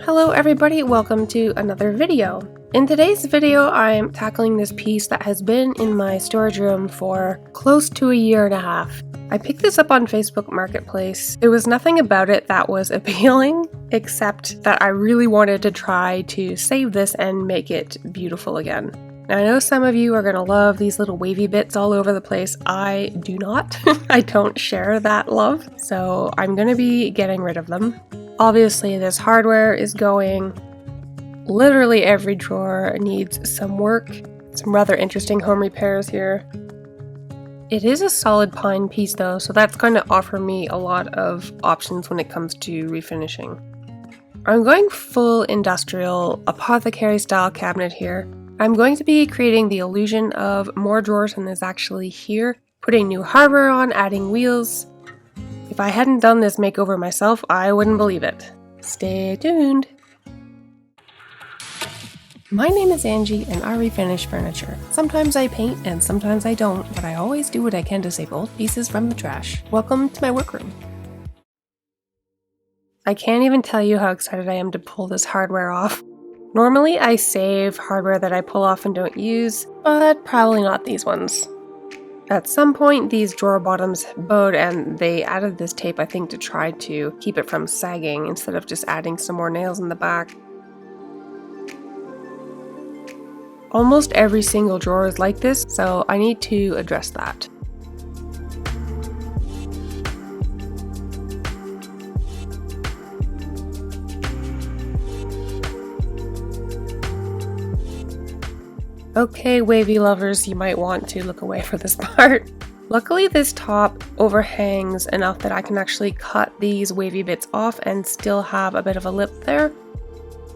Hello everybody, welcome to another video. In today's video, I'm tackling this piece that has been in my storage room for close to a year and a half. I picked this up on Facebook Marketplace. There was nothing about it that was appealing, except that I really wanted to try to save this and make it beautiful again. Now, I know some of you are going to love these little wavy bits all over the place. I do not. I don't share that love, so I'm going to be getting rid of them. Obviously, this hardware is going. Literally every drawer needs some work. Some rather interesting home repairs here. It is a solid pine piece though, so that's going to offer me a lot of options when it comes to refinishing. I'm going full industrial apothecary style cabinet here. I'm going to be creating the illusion of more drawers than there's actually here, putting new hardware on, adding wheels. If I hadn't done this makeover myself, I wouldn't believe it. Stay tuned! My name is Angie and I refinish furniture. Sometimes I paint and sometimes I don't, but I always do what I can to save old pieces from the trash. Welcome to my workroom. I can't even tell you how excited I am to pull this hardware off. Normally I save hardware that I pull off and don't use, but probably not these ones. At some point, these drawer bottoms bowed and they added this tape, I think, to try to keep it from sagging instead of just adding some more nails in the back. Almost every single drawer is like this, so I need to address that. Okay, wavy lovers, you might want to look away for this part. Luckily, this top overhangs enough that I can actually cut these wavy bits off and still have a bit of a lip there.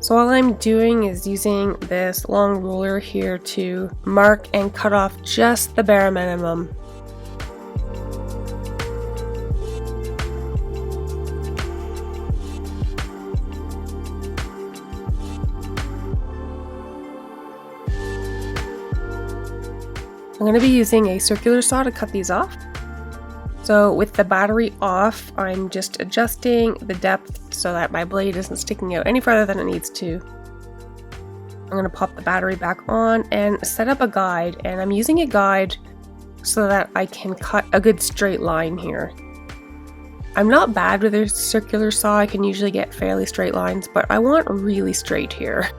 So all I'm doing is using this long ruler here to mark and cut off just the bare minimum. I'm going to be using a circular saw to cut these off. So with the battery off, I'm just adjusting the depth so that my blade isn't sticking out any further than it needs to. I'm going to pop the battery back on and set up a guide, and I'm using a guide so that I can cut a good straight line here. I'm not bad with a circular saw, I can usually get fairly straight lines, but I want really straight here.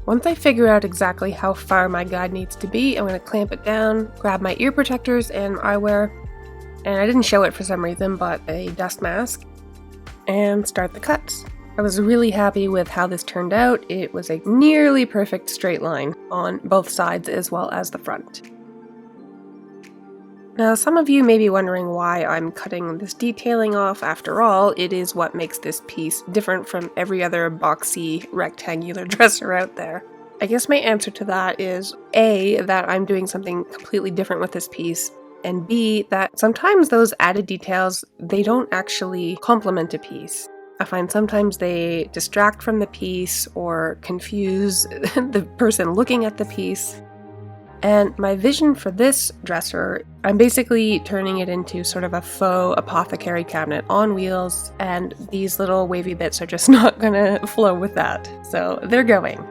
Once I figure out exactly how far my guide needs to be, I'm going to clamp it down, grab my ear protectors and eyewear, and I didn't show it for some reason, but a dust mask, and start the cuts. I was really happy with how this turned out. It was a nearly perfect straight line on both sides as well as the front. Now, some of you may be wondering why I'm cutting this detailing off. After all, it is what makes this piece different from every other boxy rectangular dresser out there. I guess my answer to that is A, that I'm doing something completely different with this piece, and B, that sometimes those added details, they don't actually complement a piece. I find sometimes they distract from the piece or confuse the person looking at the piece. And my vision for this dresser, I'm basically turning it into sort of a faux apothecary cabinet on wheels, and these little wavy bits are just not gonna flow with that. So they're going.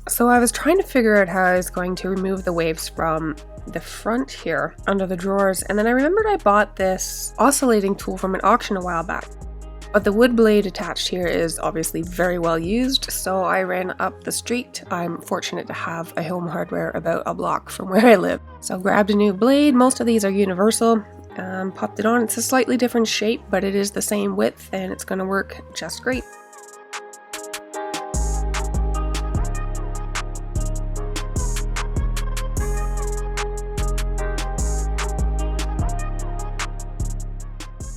So I was trying to figure out how I was going to remove the waves from the front here under the drawers, and then I remembered I bought this oscillating tool from an auction a while back. But the wood blade attached here is obviously very well used, so I ran up the street. I'm fortunate to have a Home Hardware about a block from where I live. So grabbed a new blade. Most of these are universal. Popped it on. It's a slightly different shape, but it is the same width and it's going to work just great.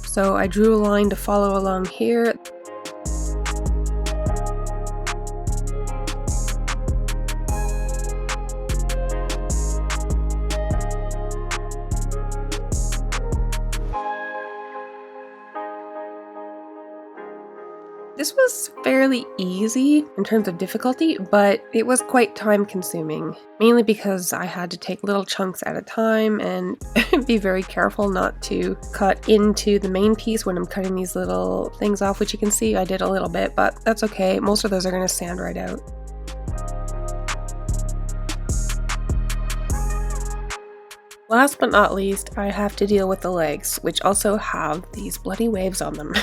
So I drew a line to follow along here. This was fairly easy in terms of difficulty, but it was quite time consuming, mainly because I had to take little chunks at a time and be very careful not to cut into the main piece when I'm cutting these little things off, which you can see I did a little bit, but that's okay. Most of those are going to sand right out. Last but not least, I have to deal with the legs, which also have these bloody waves on them.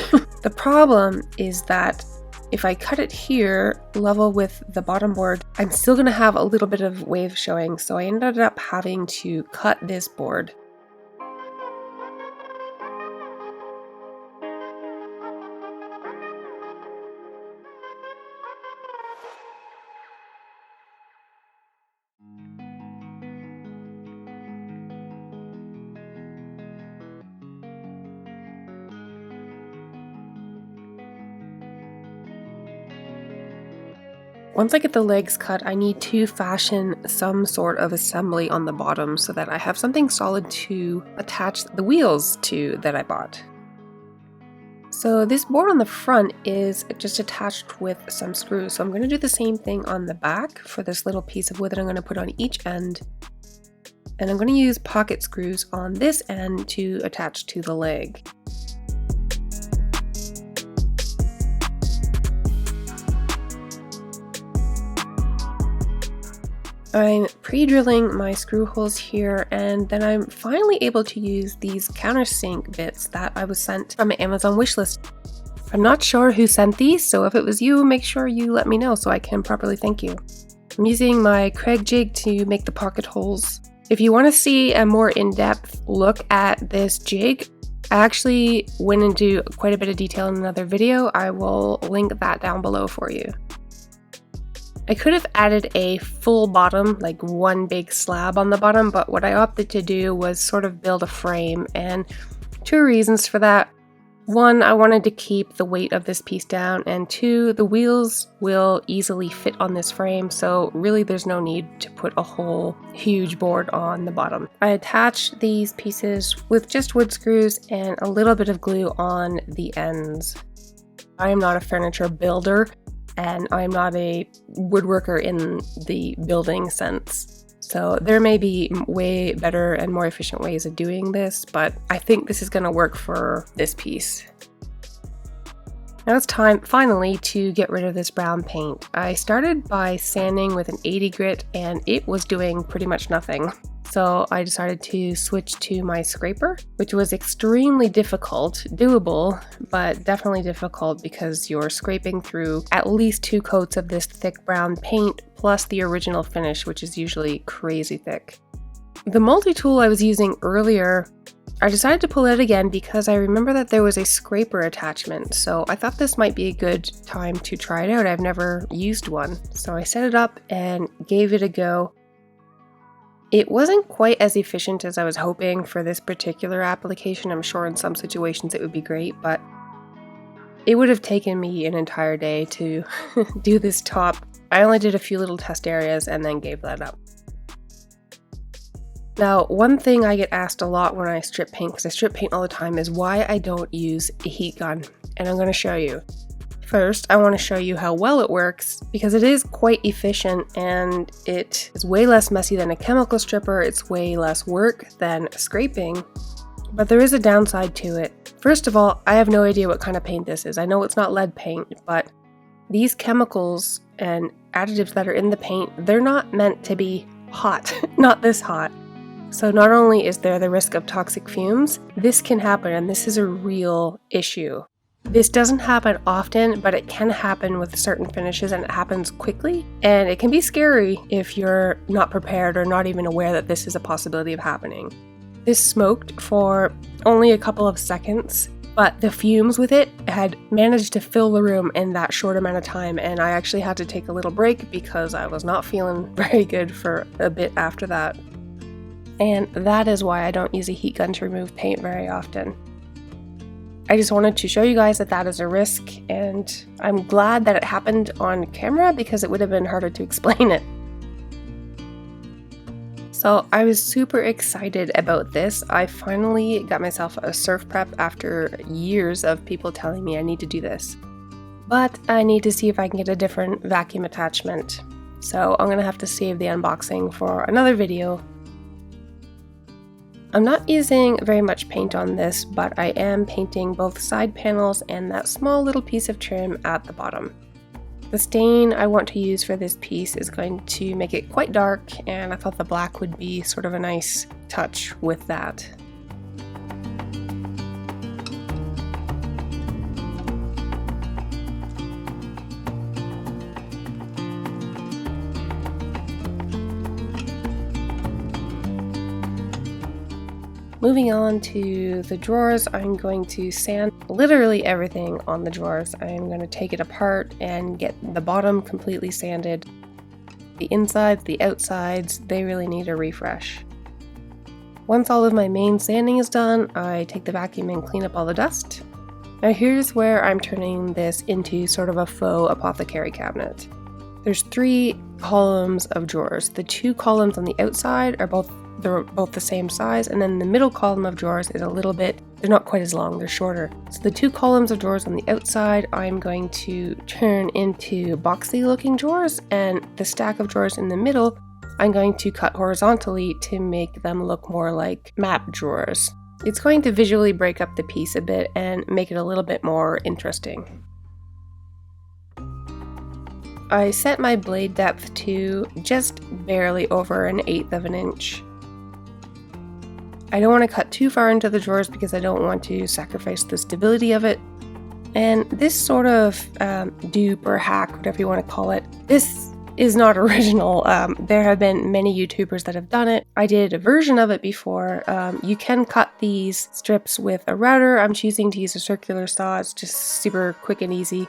The problem is that if I cut it here, level with the bottom board, I'm still going to have a little bit of wave showing, so I ended up having to cut this board. Once I get the legs cut, I need to fashion some sort of assembly on the bottom so that I have something solid to attach the wheels to that I bought. So this board on the front is just attached with some screws. So I'm going to do the same thing on the back for this little piece of wood that I'm going to put on each end. And I'm going to use pocket screws on this end to attach to the leg. I'm pre-drilling my screw holes here, and then I'm finally able to use these countersink bits that I was sent from my Amazon wishlist. I'm not sure who sent these, so if it was you, make sure you let me know so I can properly thank you. I'm using my Kreg jig to make the pocket holes. If you want to see a more in-depth look at this jig, I actually went into quite a bit of detail in another video. I will link that down below for you. I could have added a full bottom, like one big slab on the bottom, but what I opted to do was sort of build a frame, and two reasons for that. One, I wanted to keep the weight of this piece down, and two, the wheels will easily fit on this frame, so really there's no need to put a whole huge board on the bottom. I attached these pieces with just wood screws and a little bit of glue on the ends. I am not a furniture builder, and I'm not a woodworker in the building sense. So there may be way better and more efficient ways of doing this, but I think this is going to work for this piece. Now it's time finally to get rid of this brown paint. I started by sanding with an 80 grit and it was doing pretty much nothing. So I decided to switch to my scraper, which was extremely difficult, doable, but definitely difficult because you're scraping through at least 2 coats of this thick brown paint plus the original finish, which is usually crazy thick. The multi-tool I was using earlier, I decided to pull it again because I remember that there was a scraper attachment, so I thought this might be a good time to try it out. I've never used one. So I set it up and gave it a go. It wasn't quite as efficient as I was hoping for this particular application. I'm sure in some situations it would be great, but it would have taken me an entire day to do this top. I only did a few little test areas and then gave that up. Now, one thing I get asked a lot when I strip paint, because I strip paint all the time, is why I don't use a heat gun, and I'm going to show you. First, I want to show you how well it works, because it is quite efficient and it is way less messy than a chemical stripper. It's way less work than scraping, but there is a downside to it. First of all, I have no idea what kind of paint this is. I know it's not lead paint, but these chemicals and additives that are in the paint, they're not meant to be hot, not this hot. So not only is there the risk of toxic fumes, this can happen, and this is a real issue. This doesn't happen often, but it can happen with certain finishes, and it happens quickly, and it can be scary if you're not prepared or not even aware that this is a possibility of happening. This smoked for only a couple of seconds, but the fumes with it had managed to fill the room in that short amount of time, and I actually had to take a little break because I was not feeling very good for a bit after that. And that is why I don't use a heat gun to remove paint very often. I just wanted to show you guys that that is a risk, and I'm glad that it happened on camera because it would have been harder to explain it. So I was super excited about this. I finally got myself a surf prep after years of people telling me I need to do this. but I need to see if I can get a different vacuum attachment. So I'm gonna have to save the unboxing for another video. I'm not using very much paint on this, but I am painting both side panels and that small little piece of trim at the bottom. The stain I want to use for this piece is going to make it quite dark, and I thought the black would be sort of a nice touch with that. Moving on to the drawers, I'm going to sand literally everything on the drawers. I'm going to take it apart and get the bottom completely sanded. The insides, the outsides, they really need a refresh. Once all of my main sanding is done, I take the vacuum and clean up all the dust. Now here's where I'm turning this into sort of a faux apothecary cabinet. There's 3 columns of drawers. The 2 columns on the outside are both the same size, and then the middle column of drawers is a little bit, they're not quite as long, they're shorter. So the 2 columns of drawers on the outside I'm going to turn into boxy looking drawers, and the stack of drawers in the middle I'm going to cut horizontally to make them look more like map drawers. It's going to visually break up the piece a bit and make it a little bit more interesting. I set my blade depth to just barely over 1/8 of an inch. I don't want to cut too far into the drawers because I don't want to sacrifice the stability of it. And this sort of dupe or hack, whatever you want to call it, this is not original. There have been many YouTubers that have done it. I did a version of it before. You can cut these strips with a router. I'm choosing to use a circular saw. It's just super quick and easy.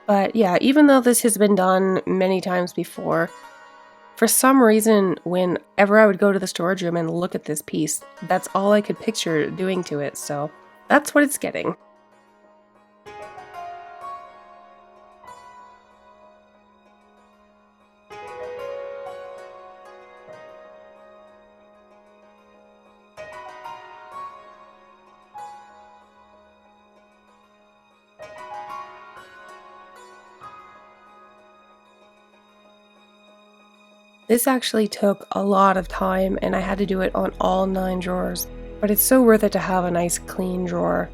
But yeah, even though this has been done many times before, for some reason, whenever I would go to the storage room and look at this piece, that's all I could picture doing to it, so that's what it's getting. This actually took a lot of time, and I had to do it on all 9 drawers, but it's so worth it to have a nice clean drawer.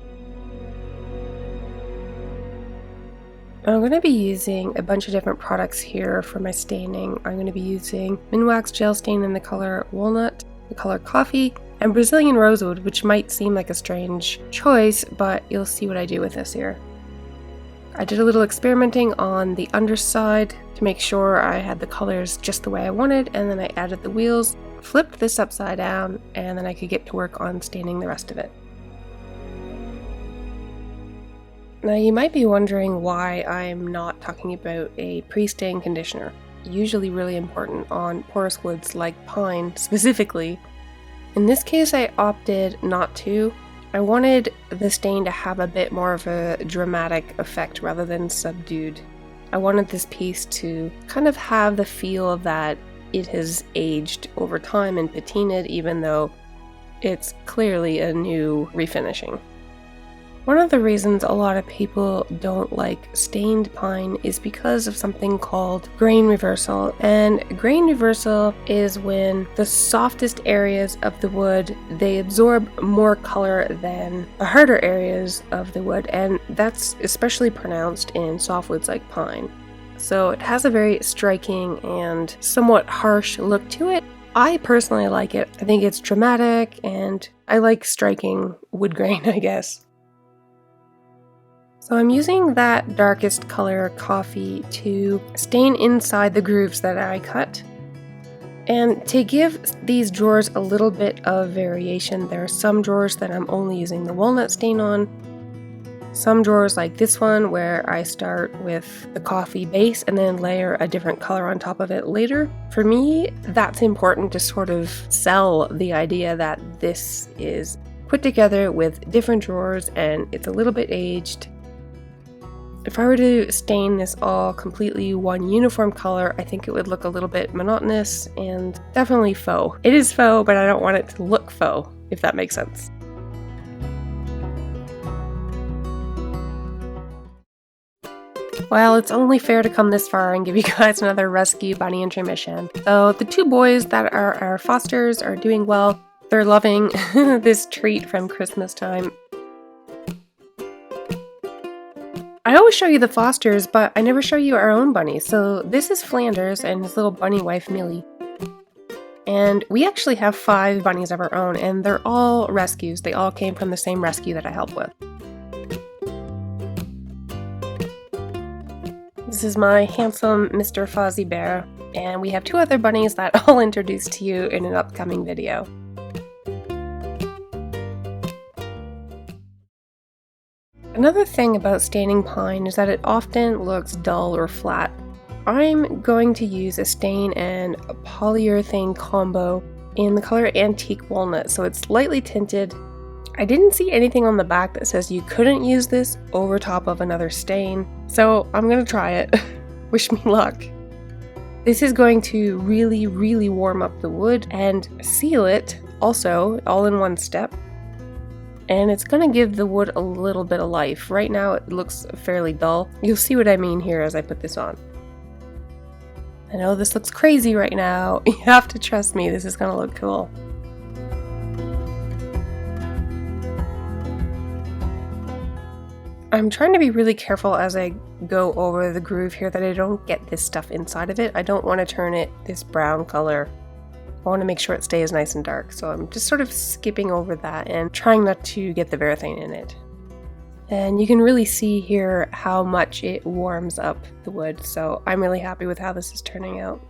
I'm going to be using a bunch of different products here for my staining. I'm going to be using Minwax gel stain in the color Walnut, the color Coffee, and Brazilian Rosewood, which might seem like a strange choice, but you'll see what I do with this here. I did a little experimenting on the underside to make sure I had the colors just the way I wanted, and then I added the wheels, flipped this upside down, and then I could get to work on staining the rest of it. Now you might be wondering why I'm not talking about a pre-stain conditioner, usually really important on porous woods like pine specifically. In this case I opted not to. I wanted the stain to have a bit more of a dramatic effect rather than subdued. I wanted this piece to kind of have the feel of that it has aged over time and patinaed, even though it's clearly a new refinishing. One of the reasons a lot of people don't like stained pine is because of something called grain reversal. And grain reversal is when the softest areas of the wood, they absorb more color than the harder areas of the wood, and that's especially pronounced in softwoods like pine. So it has a very striking and somewhat harsh look to it. I personally like it. I think it's dramatic, and I like striking wood grain, I guess. So I'm using that darkest color Coffee to stain inside the grooves that I cut. And to give these drawers a little bit of variation, there are some drawers that I'm only using the walnut stain on. Some drawers like this one where I start with the coffee base and then layer a different color on top of it later. For me, that's important to sort of sell the idea that this is put together with different drawers and it's a little bit aged. If I were to stain this all completely one uniform color, I think it would look a little bit monotonous and definitely faux. It is faux, but I don't want it to look faux, if that makes sense. Well, it's only fair to come this far and give you guys another rescue bunny intermission. So the two boys that are our fosters are doing well. They're loving this treat from Christmas time. I always show you the fosters, but I never show you our own bunny. So this is Flanders and his little bunny wife, Millie. And we actually have 5 bunnies of our own, and they're all rescues. They all came from the same rescue that I help with. This is my handsome Mr. Fozzie Bear, and we have 2 other bunnies that I'll introduce to you in an upcoming video. Another thing about staining pine is that it often looks dull or flat. I'm going to use a stain and a polyurethane combo in the color Antique Walnut, so it's lightly tinted. I didn't see anything on the back that says you couldn't use this over top of another stain, so I'm gonna try it. Wish me luck. This is going to really warm up the wood and seal it, also all in one step. And it's gonna give the wood a little bit of life. Right now it looks fairly dull. You'll see what I mean here as I put this on. I know this looks crazy right now. You have to trust me, this is gonna look cool. I'm trying to be really careful as I go over the groove here that I don't get this stuff inside of it. I don't want to turn it this brown color. I want to make sure it stays nice and dark, so I'm just sort of skipping over that and trying not to get the varathane in it. And you can really see here how much it warms up the wood, so I'm really happy with how this is turning out.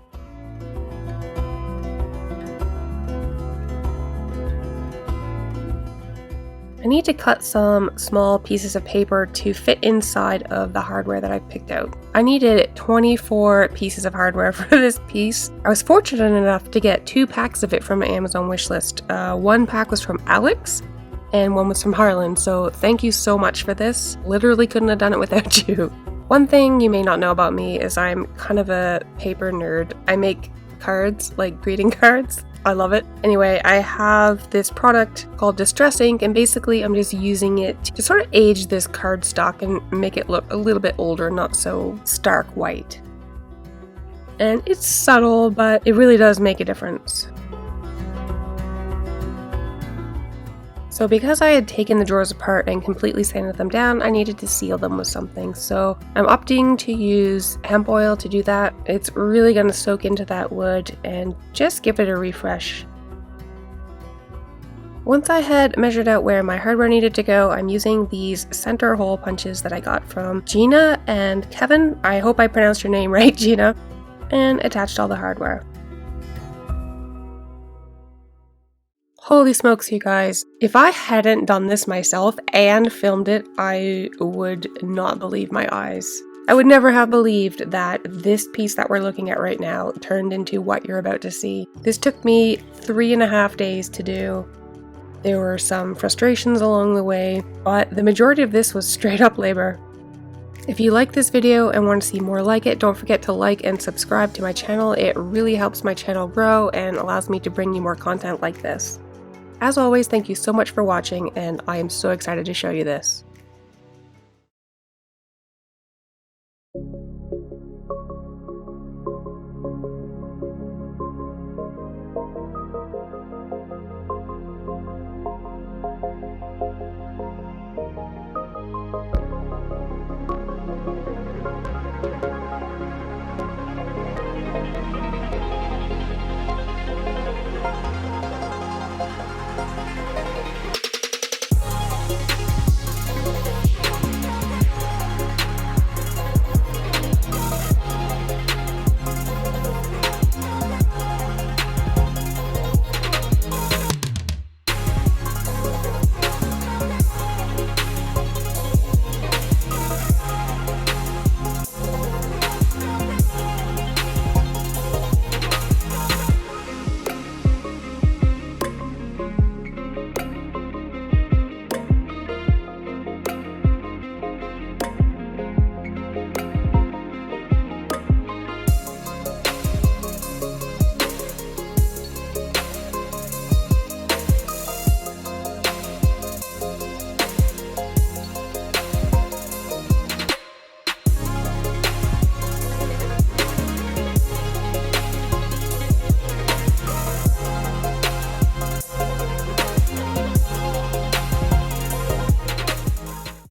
I need to cut some small pieces of paper to fit inside of the hardware that I picked out. I needed 24 pieces of hardware for this piece. I was fortunate enough to get 2 packs of it from an Amazon wishlist. 1 pack was from Alex and 1 was from Harlan, so thank you so much for this. Literally couldn't have done it without you. One thing you may not know about me is I'm kind of a paper nerd. I make cards, like greeting cards. I love it. Anyway, I have this product called Distress Ink, and basically I'm just using it to sort of age this cardstock and make it look a little bit older, not so stark white. And it's subtle, but it really does make a difference. So because I had taken the drawers apart and completely sanded them down, I needed to seal them with something. So I'm opting to use hemp oil to do that. It's really going to soak into that wood and just give it a refresh. Once I had measured out where my hardware needed to go, I'm using these center hole punches that I got from Gina and Kevin. I hope I pronounced your name right, Gina. And attached all the hardware. Holy smokes, you guys. If I hadn't done this myself and filmed it, I would not believe my eyes. I would never have believed that this piece that we're looking at right now turned into what you're about to see. This took me 3.5 days to do. There were some frustrations along the way, but the majority of this was straight up labor. If you like this video and want to see more like it, don't forget to like and subscribe to my channel. It really helps my channel grow and allows me to bring you more content like this. As always, thank you so much for watching, and I am so excited to show you this.